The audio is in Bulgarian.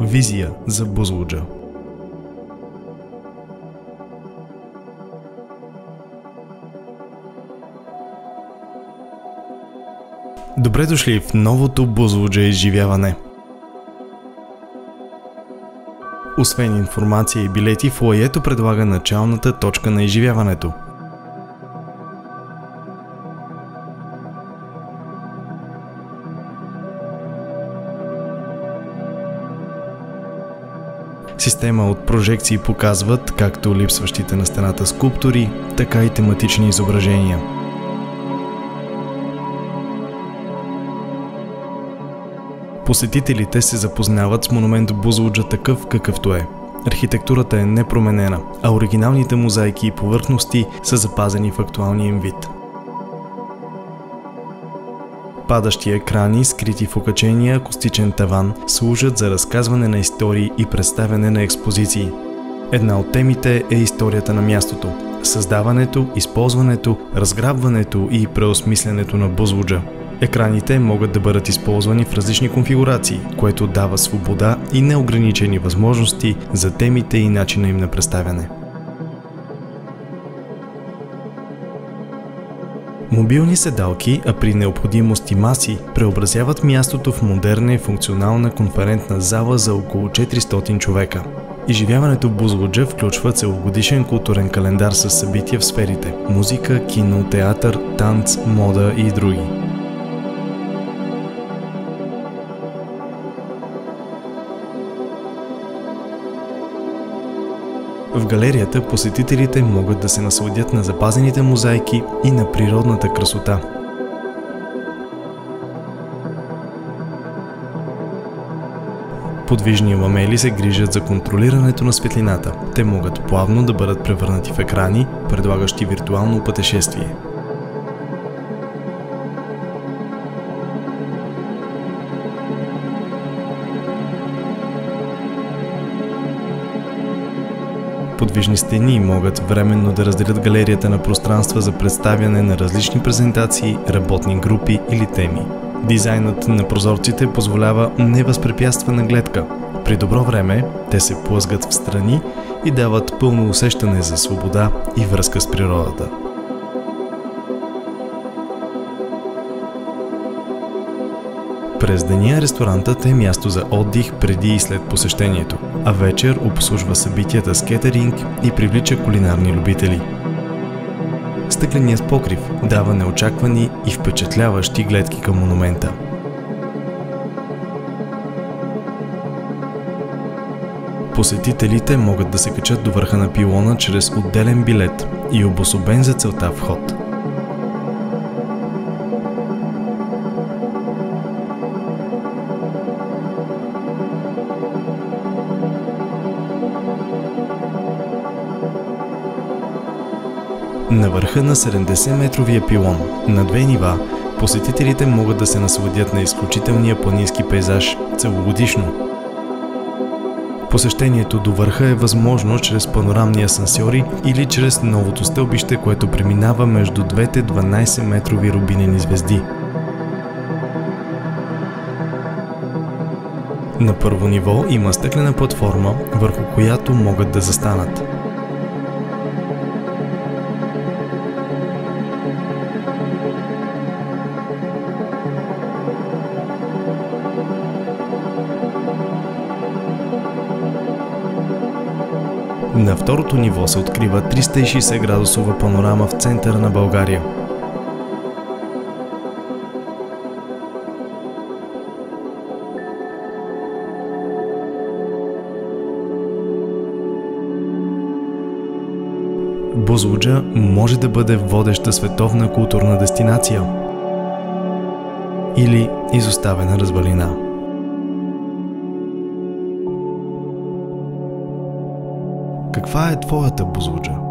Визия за Бузлуджа. Добре дошли в новото Бузлуджа изживяване. Освен информация и билети, фоайето предлага началната точка на изживяването. Система от прожекции показват както липсващите на стената скулптури, така и тематични изображения. Посетителите се запознават с монумент Бузлуджа такъв какъвто е. Архитектурата е непроменена, а оригиналните мозайки и повърхности са запазени в актуалния им вид. Падащи екрани, скрити в окачения акустичен таван, служат за разказване на истории и представяне на експозиции. Една от темите е историята на мястото, създаването, използването, разграбването и преосмислянето на Бузлуджа. Екраните могат да бъдат използвани в различни конфигурации, което дава свобода и неограничени възможности за темите и начина им на представяне. Мобилни седалки, а при необходимост и маси, преобразяват мястото в модерна и функционална конферентна зала за около 400 човека. Изживяването в Бузлуджа включва целогодишен културен календар с събития в сферите – музика, кино, театър, танц, мода и други. В галерията посетителите могат да се насладят на запазените мозайки и на природната красота. Подвижни ламели се грижат за контролирането на светлината. Те могат плавно да бъдат превърнати в екрани, предлагащи виртуално пътешествие. Подвижни стени могат временно да разделят галерията на пространства за представяне на различни презентации, работни групи или теми. Дизайнът на прозорците позволява невъзпрепятствана гледка. При добро време те се плъзгат в страни и дават пълно усещане за свобода и връзка с природата. През деня ресторантът е място за отдих преди и след посещението, а вечер обслужва събитията с кетеринг и привлича кулинарни любители. Стъкленият покрив дава неочаквани и впечатляващи гледки към монумента. Посетителите могат да се качат до върха на пилона чрез отделен билет и обособен за целта вход. На върха на 70-метровия пилон, на две нива, посетителите могат да се насладят на изключителния планински пейзаж целогодишно. Посещението до върха е възможно чрез панорамни асансьори или чрез новото стълбище, което преминава между двете 12-метрови рубинени звезди. На първо ниво има стъклена платформа, върху която могат да застанат. На второто ниво се открива 360 градусова панорама в центъра на България. Бузлуджа може да бъде водеща световна културна дестинация или изоставена развалина. Каква е твоята Бузлуджа?